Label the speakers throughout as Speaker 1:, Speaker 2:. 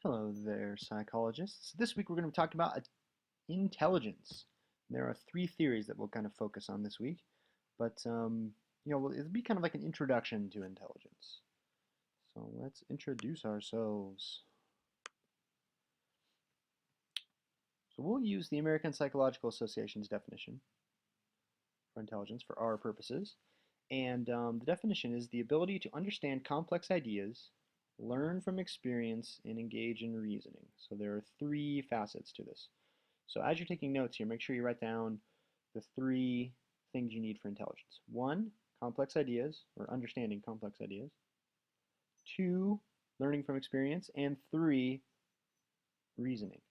Speaker 1: Hello there, psychologists. This week we're going to be talking about intelligence. There are three theories that we'll kind of focus on this week, but it'll be kind of like an introduction to intelligence. So let's introduce ourselves. So we'll use the American Psychological Association's definition for intelligence for our purposes, and the definition is the ability to understand complex ideas, learn from experience, and engage in reasoning. So there are three facets to this. So as you're taking notes here, make sure you write down the three things you need for intelligence. One, complex ideas, or understanding complex ideas. Two, learning from experience. And three, reasoning.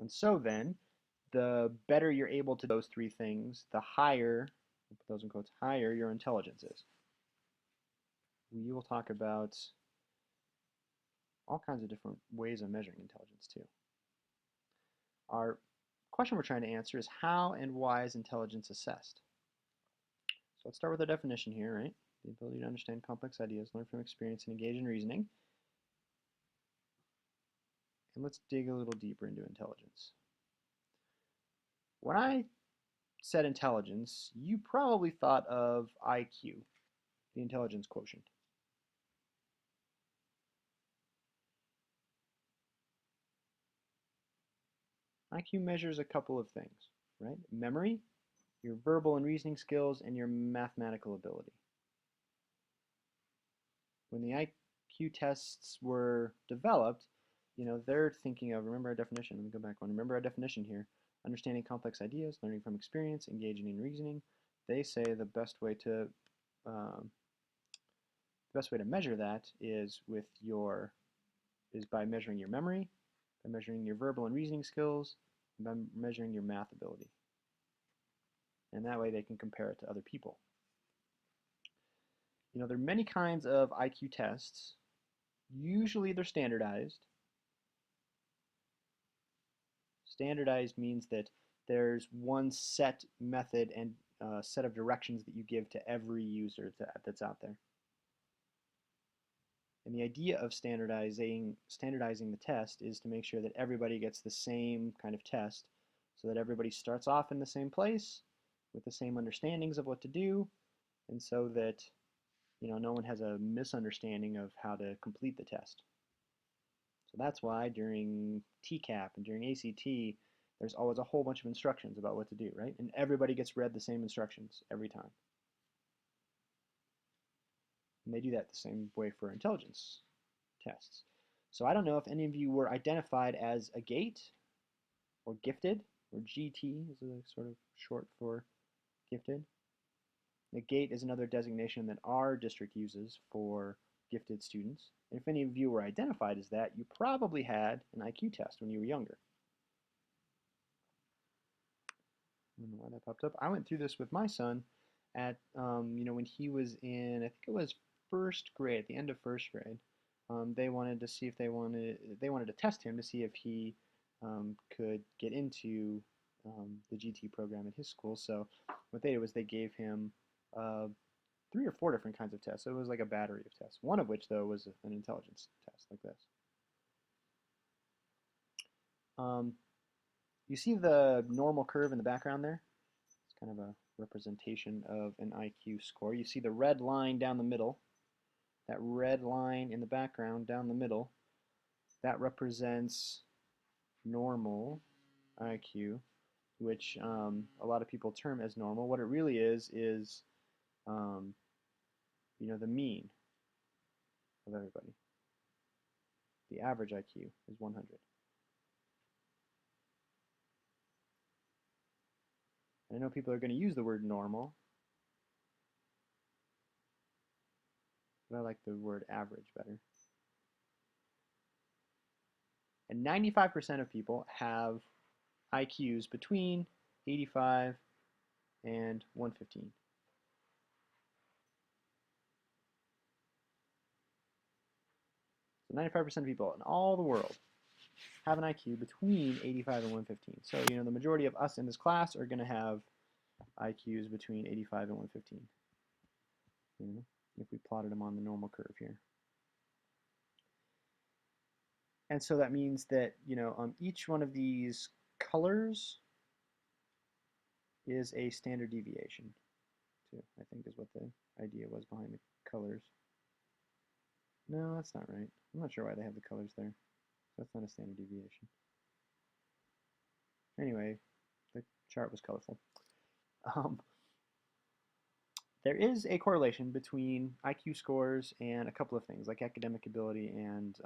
Speaker 1: And so then, the better you're able to do those three things, the higher, I'll put those in quotes, higher your intelligence is. We will talk about all kinds of different ways of measuring intelligence too. Our question we're trying to answer is how and why is intelligence assessed? So let's start with our definition here, right? The ability to understand complex ideas, learn from experience, and engage in reasoning. And let's dig a little deeper into intelligence. When I said intelligence, you probably thought of IQ, the intelligence quotient. IQ measures a couple of things, right? Memory, your verbal and reasoning skills, and your mathematical ability. When the IQ tests were developed, they're thinking of, remember our definition, let me go back one, remember our definition here, understanding complex ideas, learning from experience, engaging in reasoning. They say the best way to measure that is by measuring your memory, by measuring your verbal and reasoning skills, and by measuring your math ability. And that way they can compare it to other people. There are many kinds of IQ tests. Usually they're standardized. Standardized means that there's one set method and set of directions that you give to every user that's out there. And the idea of standardizing the test is to make sure that everybody gets the same kind of test so that everybody starts off in the same place with the same understandings of what to do, and so that no one has a misunderstanding of how to complete the test. So that's why during TCAP and during ACT, there's always a whole bunch of instructions about what to do, right? And everybody gets read the same instructions every time. And they do that the same way for intelligence tests. So I don't know if any of you were identified as a GATE or gifted, or GT is a sort of short for gifted. The GATE is another designation that our district uses for gifted students. And if any of you were identified as that, you probably had an IQ test when you were younger. I don't know why that popped up. I went through this with my son at, when he was in, I think it was first grade, at the end of first grade. They wanted to see if they wanted to test him to see if he could get into the GT program at his school. So what they did was they gave him 3 or 4 different kinds of tests. So it was like a battery of tests. One of which, though, was an intelligence test like this. You see the normal curve in the background there? It's kind of a representation of an IQ score. You see the red line down the middle. That red line in the background down the middle, that represents normal IQ, which a lot of people term as normal. What it really is the mean of everybody. The average IQ is 100. And I know people are going to use the word normal, but I like the word average better. And 95% of people have IQs between 85 and 115. So 95% of people in all the world have an IQ between 85 and 115. So, the majority of us in this class are going to have IQs between 85 and 115. if we plotted them on the normal curve here. And so that means that, each one of these colors is a standard deviation, too, I think is what the idea was behind the colors. No, that's not right. I'm not sure why they have the colors there. That's not a standard deviation. Anyway, the chart was colorful. There is a correlation between IQ scores and a couple of things, like academic ability and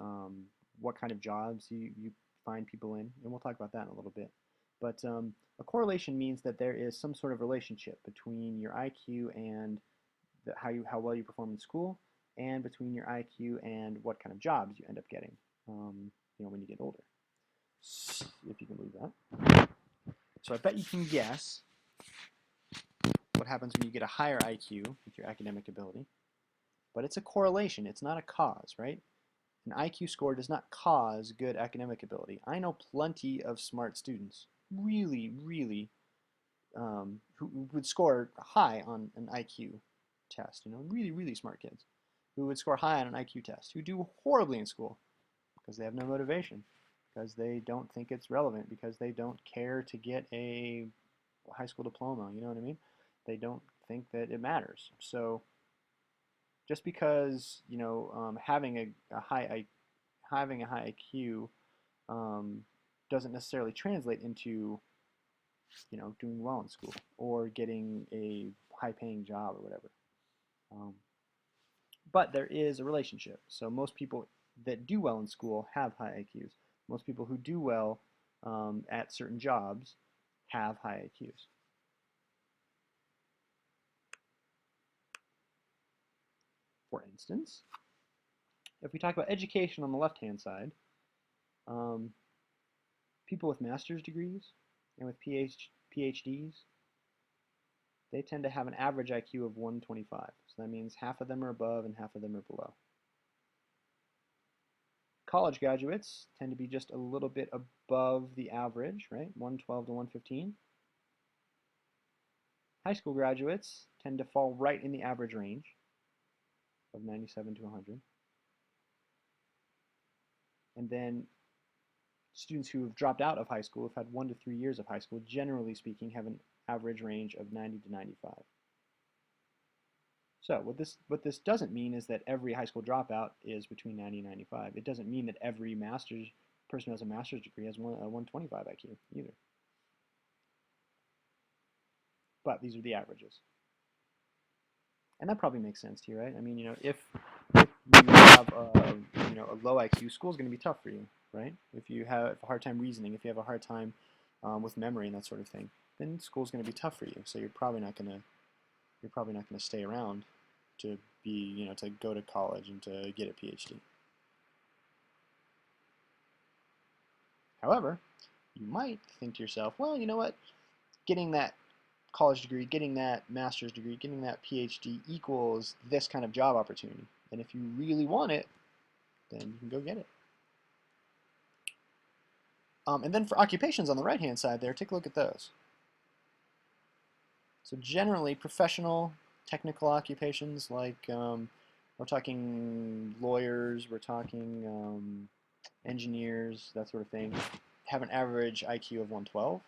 Speaker 1: what kind of jobs you find people in, and we'll talk about that in a little bit. But a correlation means that there is some sort of relationship between your IQ and how well you perform in school, and between your IQ and what kind of jobs you end up getting, when you get older. If you can believe that. So I bet you can guess what happens when you get a higher IQ with your academic ability. But it's a correlation, it's not a cause, right? An IQ score does not cause good academic ability. I know plenty of smart students, really, really, who would score high on an IQ test, really, really smart kids who would score high on an IQ test, who do horribly in school because they have no motivation, because they don't think it's relevant, because they don't care to get a high school diploma, you know what I mean? They don't think that it matters. So just because having a high IQ doesn't necessarily translate into doing well in school or getting a high-paying job or whatever. But there is a relationship. So most people that do well in school have high IQs. Most people who do well at certain jobs have high IQs. For instance, if we talk about education on the left-hand side, people with master's degrees and with PhDs, they tend to have an average IQ of 125. So that means half of them are above and half of them are below. College graduates tend to be just a little bit above the average, right? 112 to 115. High school graduates tend to fall right in the average range of 97 to 100. And then students who have dropped out of high school, have had 1 to 3 years of high school, generally speaking, have an average range of 90 to 95. So what this doesn't mean is that every high school dropout is between 90 and 95. It doesn't mean that every person who has a master's degree has a 125 IQ either. But these are the averages. And that probably makes sense to you, right? I mean, if you have a low IQ, school's going to be tough for you, right? If you have a hard time reasoning, if you have a hard time with memory and that sort of thing, then school's going to be tough for you. So you're probably not going to stay around to be, to go to college and to get a PhD. However, you might think to yourself, well, you know what? Getting that college degree, getting that master's degree, getting that PhD equals this kind of job opportunity. And if you really want it, then you can go get it. And then for occupations on the right-hand side there, take a look at those. So generally, professional, technical occupations like we're talking lawyers, we're talking engineers, that sort of thing, have an average IQ of 112.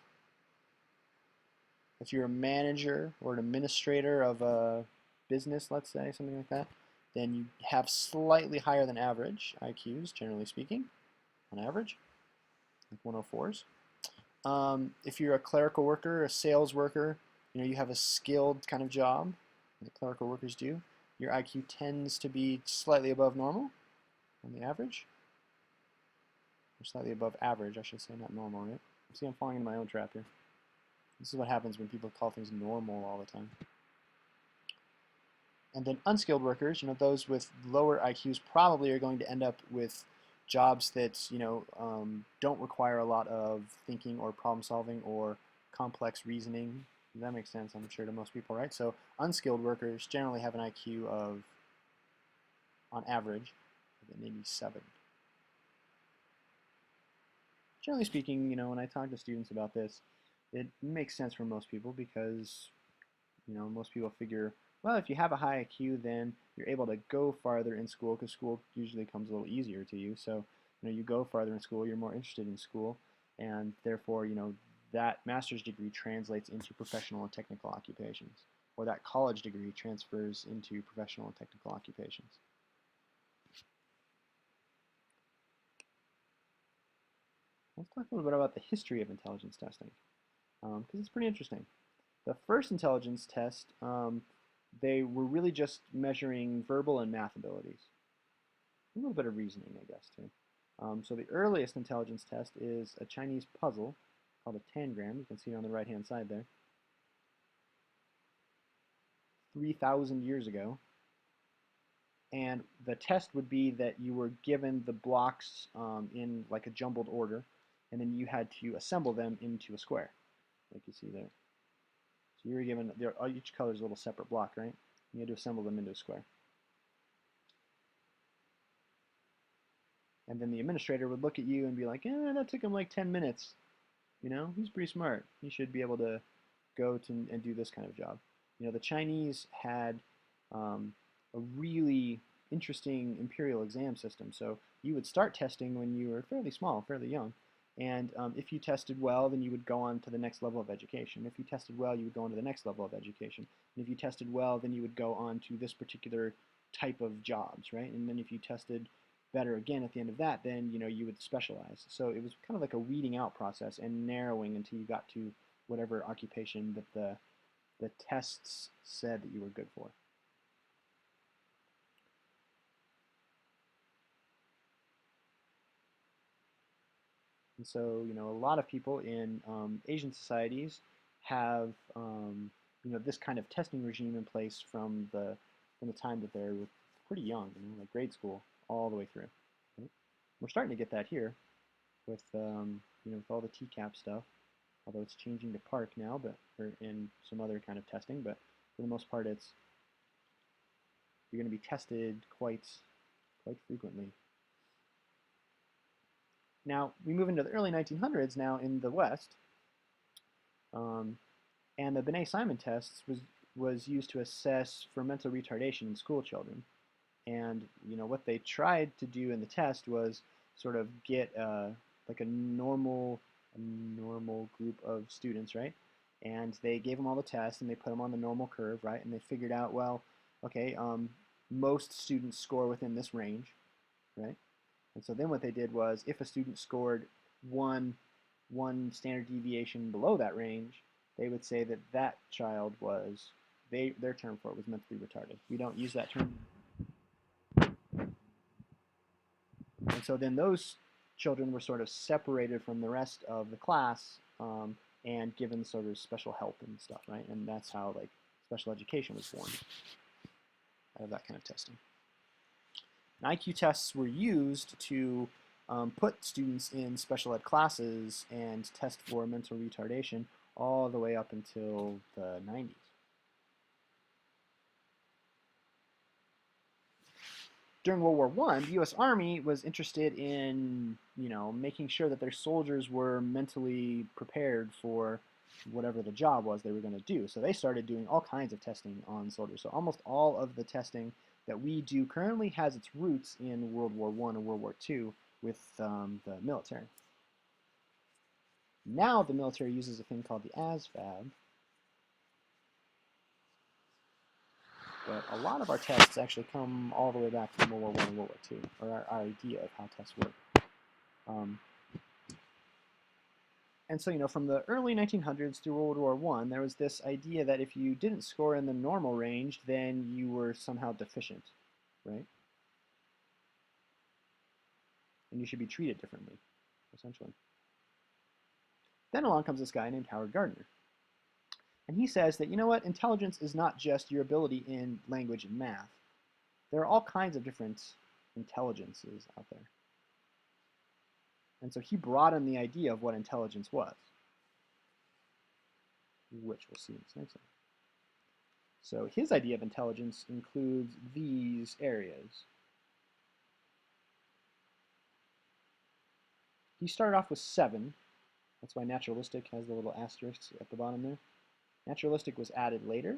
Speaker 1: If you're a manager or an administrator of a business, let's say, something like that, then you have slightly higher than average IQs, generally speaking, on average, like 104s. If you're a clerical worker, a sales worker, you have a skilled kind of job that clerical workers do, your IQ tends to be slightly above normal on the average. Or slightly above average, I should say, not normal, right? See, I'm falling into my own trap here. This is what happens when people call things normal all the time. And then unskilled workers, those with lower IQs probably are going to end up with jobs that, don't require a lot of thinking or problem solving or complex reasoning. That makes sense, I'm sure, to most people, right? So unskilled workers generally have an IQ of, on average, an 87. Generally speaking, when I talk to students about this, it makes sense for most people because, most people figure, well, if you have a high IQ, then you're able to go farther in school because school usually comes a little easier to you. So, you go farther in school, you're more interested in school, and therefore, that master's degree translates into professional and technical occupations, or that college degree transfers into professional and technical occupations. Let's talk a little bit about the history of intelligence testing, because it's pretty interesting. The first intelligence test, they were really just measuring verbal and math abilities. A little bit of reasoning, I guess, too. So the earliest intelligence test is a Chinese puzzle called a tangram. You can see it on the right-hand side there. 3,000 years ago. And the test would be that you were given the blocks in like a jumbled order, and then you had to assemble them into a square, like you see there. So you were given, each color is a little separate block, right? You had to assemble them into a square. And then the administrator would look at you and be like, that took him like 10 minutes. He's pretty smart. He should be able to go and do this kind of job. The Chinese had a really interesting imperial exam system. So you would start testing when you were fairly small, fairly young. And if you tested well, then you would go on to the next level of education. If you tested well, you would go on to the next level of education. And if you tested well, then you would go on to this particular type of jobs, right? And then if you tested better again at the end of that, then you would specialize. So it was kind of like a weeding out process and narrowing until you got to whatever occupation that the tests said that you were good for. And so, a lot of people in Asian societies have, this kind of testing regime in place from the time that they're pretty young, like grade school, all the way through. Right? We're starting to get that here with, with all the TCAP stuff, although it's changing to PARC now, but or in some other kind of testing. But for the most part, you're going to be tested quite frequently. Now, we move into the early 1900s now in the West, and the Binet-Simon tests was used to assess for mental retardation in school children. And what they tried to do in the test was sort of get like a normal group of students, right? And they gave them all the tests and they put them on the normal curve, right? And they figured out, well, okay, most students score within this range, right? And so then what they did was, if a student scored one standard deviation below that range, they would say that that child was, their term for it was mentally retarded. We don't use that term. And so then those children were sort of separated from the rest of the class and given sort of special help and stuff, right? And that's how like special education was born out of that kind of testing. And IQ tests were used to put students in special ed classes and test for mental retardation all the way up until the 90s. During World War I, the U.S. Army was interested in, making sure that their soldiers were mentally prepared for whatever the job was they were going to do. So they started doing all kinds of testing on soldiers. So almost all of the testing that we do currently has its roots in World War I and World War II with the military. Now the military uses a thing called the ASVAB. But a lot of our tests actually come all the way back from World War I and World War II, or our idea of how tests work. And so, from the early 1900s through World War I, there was this idea that if you didn't score in the normal range, then you were somehow deficient, right? And you should be treated differently, essentially. Then along comes this guy named Howard Gardner. And he says that, intelligence is not just your ability in language and math. There are all kinds of different intelligences out there. And so he broadened the idea of what intelligence was, which we'll see in this next slide. So his idea of intelligence includes these areas. He started off with 7. That's why naturalistic has the little asterisk at the bottom there. Naturalistic was added later.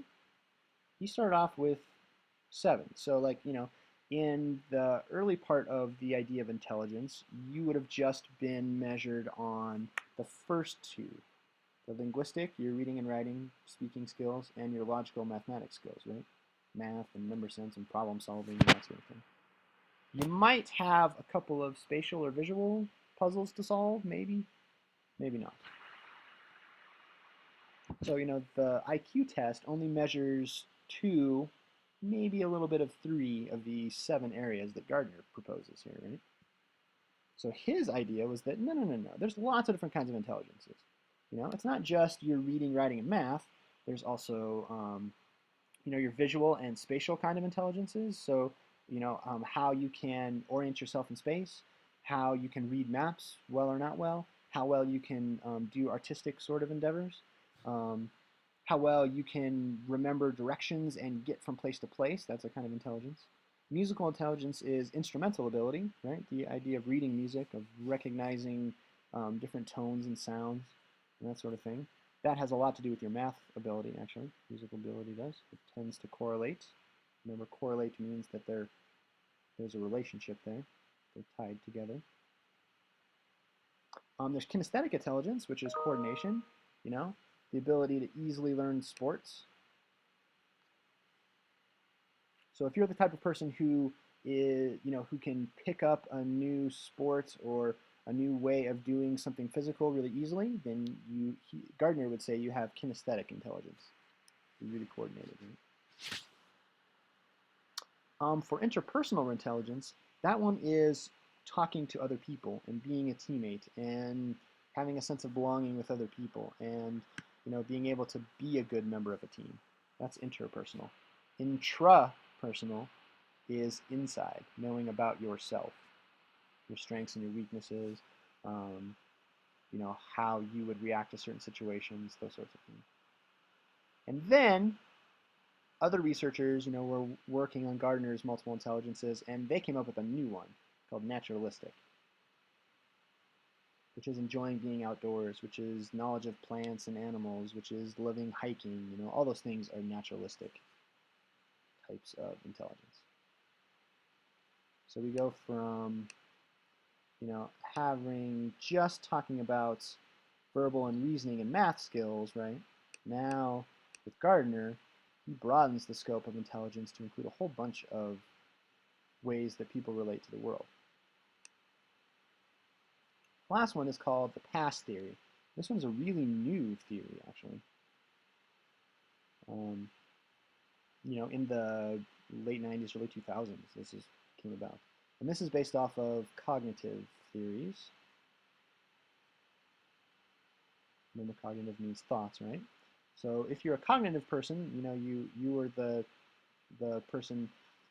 Speaker 1: He started off with 7. So like, in the early part of the idea of intelligence, you would have just been measured on the first two. The linguistic, your reading and writing, speaking skills, and your logical mathematics skills, right? Math and number sense and problem solving and that sort of thing. You might have a couple of spatial or visual puzzles to solve, maybe, maybe not. So, the IQ test only measures 2, maybe a little bit of 3 of the 7 areas that Gardner proposes here, right? So his idea was that no, no, no, no. There's lots of different kinds of intelligences. It's not just your reading, writing, and math. There's also, your visual and spatial kind of intelligences. So, how you can orient yourself in space, how you can read maps well or not well, how well you can do artistic sort of endeavors, um, how well you can remember directions and get from place to place. That's a kind of intelligence. Musical intelligence is instrumental ability, right? The idea of reading music, of recognizing different tones and sounds, and that sort of thing. That has a lot to do with your math ability, actually. Musical ability does. It tends to correlate. Remember, correlate means that there's a relationship there. They're tied together. There's kinesthetic intelligence, which is coordination, the ability to easily learn sports. So if you're the type of person who who can pick up a new sport or a new way of doing something physical really easily, then Gardner would say you have kinesthetic intelligence. You're really coordinated. Right? For interpersonal intelligence, that one is talking to other people and being a teammate and having a sense of belonging with other people and being able to be a good member of a team. That's interpersonal. Intrapersonal is inside, knowing about yourself, your strengths and your weaknesses, how you would react to certain situations, those sorts of things. And then other researchers, were working on Gardner's multiple intelligences, and they came up with a new one called naturalistic, which is enjoying being outdoors, which is knowledge of plants and animals, which is living, hiking, all those things are naturalistic types of intelligence. So we go from, having just talking about verbal and reasoning and math skills, right? Now, with Gardner, he broadens the scope of intelligence to include a whole bunch of ways that people relate to the world. The last one is called the past theory. This one's a really new theory, actually. In the late 90s, early 2000s, came about. And this is based off of cognitive theories. Remember, cognitive means thoughts, right? So if you're a cognitive person, you are the person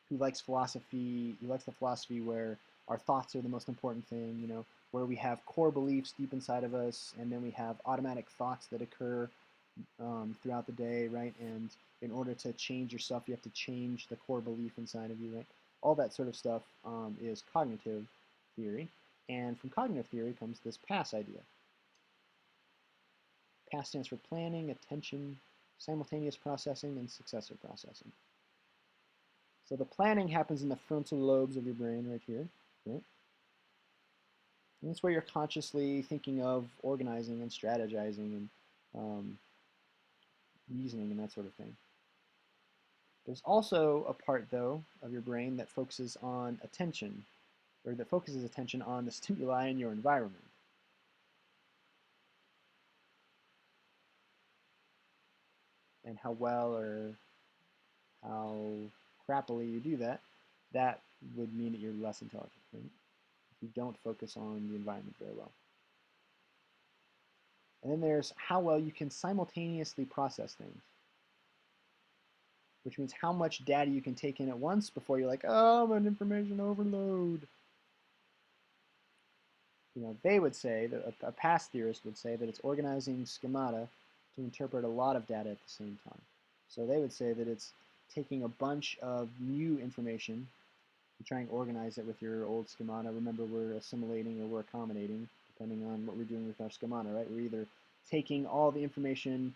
Speaker 1: who likes philosophy. Who likes the philosophy where our thoughts are the most important thing. Where we have core beliefs deep inside of us, and then we have automatic thoughts that occur throughout the day, right? And in order to change yourself, you have to change the core belief inside of you, right? All that sort of stuff is cognitive theory. And from cognitive theory comes this PASS idea. PASS stands for planning, attention, simultaneous processing, and successive processing. So the planning happens in the frontal lobes of your brain right here, right? And that's where you're consciously thinking of organizing and strategizing and reasoning and that sort of thing. There's also a part, though, of your brain that focuses on attention, or that focuses attention on the stimuli in your environment. And how well or how crappily you do that, that would mean that you're less intelligent, right? If you don't focus on the environment very well. And then there's how well you can simultaneously process things, which means how much data you can take in at once before you're like, oh, I'm an information overload. They would say, that a past theorist would say that it's organizing schemata to interpret a lot of data at the same time. So they would say that it's taking a bunch of new information and trying to organize it with your old schemata. Remember, we're assimilating or we're accommodating, depending on what we're doing with our schemata, right? We're either taking all the information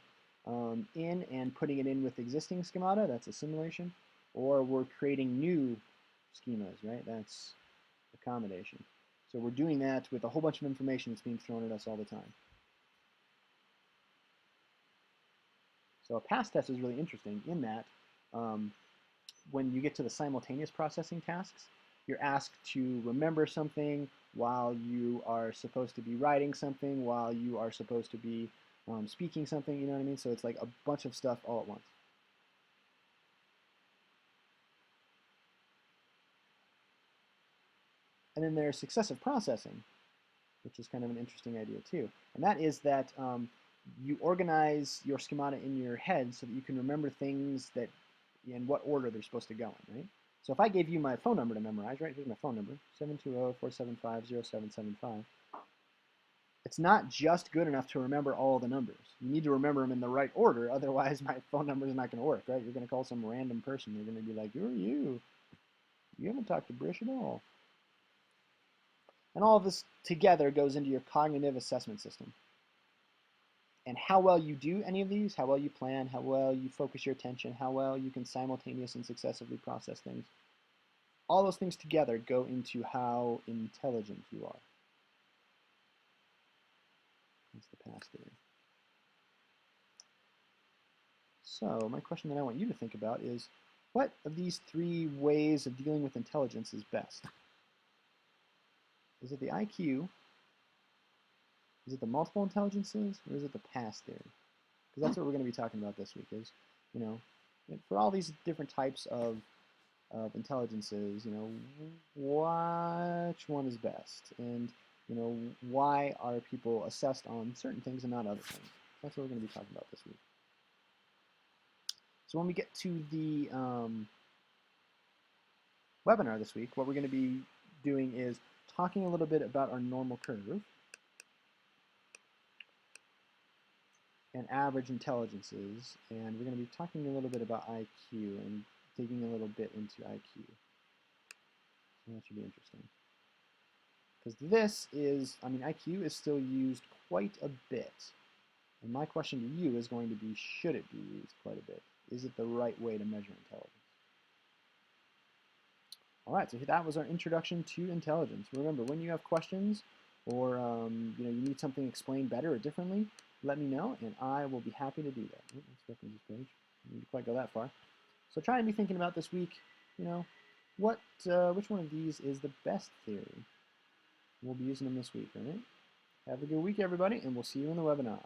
Speaker 1: in and putting it in with existing schemata, that's assimilation, or we're creating new schemas, right? That's accommodation. So we're doing that with a whole bunch of information that's being thrown at us all the time. So a past test is really interesting in that um, when you get to the simultaneous processing tasks, you're asked to remember something while you are supposed to be writing something, while you are supposed to be speaking something, you know what I mean? So it's like a bunch of stuff all at once. And then there's successive processing, which is kind of an interesting idea too. And that is that you organize your schemata in your head so that you can remember things that in what order they're supposed to go in, right? So if I gave you my phone number to memorize, right, here's my phone number, 720-475-0775. It's not just good enough to remember all the numbers. You need to remember them in the right order, otherwise my phone number is not going to work, right? You're going to call some random person. They're going to be like, who are you? You haven't talked to Brysh at all. And all of this together goes into your cognitive assessment system. And how well you do any of these, how well you plan, how well you focus your attention, how well you can simultaneously and successively process things, all those things together go into how intelligent you are. That's the past theory. So my question that I want you to think about is, what of these three ways of dealing with intelligence is best? Is it the IQ? Is it the multiple intelligences? Or is it the past theory? Because that's what we're going to be talking about this week is, you know, for all these different types of intelligences, you know, which one is best? And, you know, why are people assessed on certain things and not other things? That's what we're going to be talking about this week. So when we get to the webinar this week, what we're going to be doing is talking a little bit about our normal curve and average intelligences, and we're going to be talking a little bit about IQ and digging a little bit into IQ. So that should be interesting. Because this is, I mean, IQ is still used quite a bit. And my question to you is going to be, should it be used quite a bit? Is it the right way to measure intelligence? All right, so that was our introduction to intelligence. Remember, when you have questions or you know, you need something explained better or differently, let me know, and I will be happy to do that. Let's reference this page. I didn't quite go that far. So try and be thinking about this week, you know, which one of these is the best theory? We'll be using them this week, all right? Have a good week, everybody, and we'll see you in the webinar.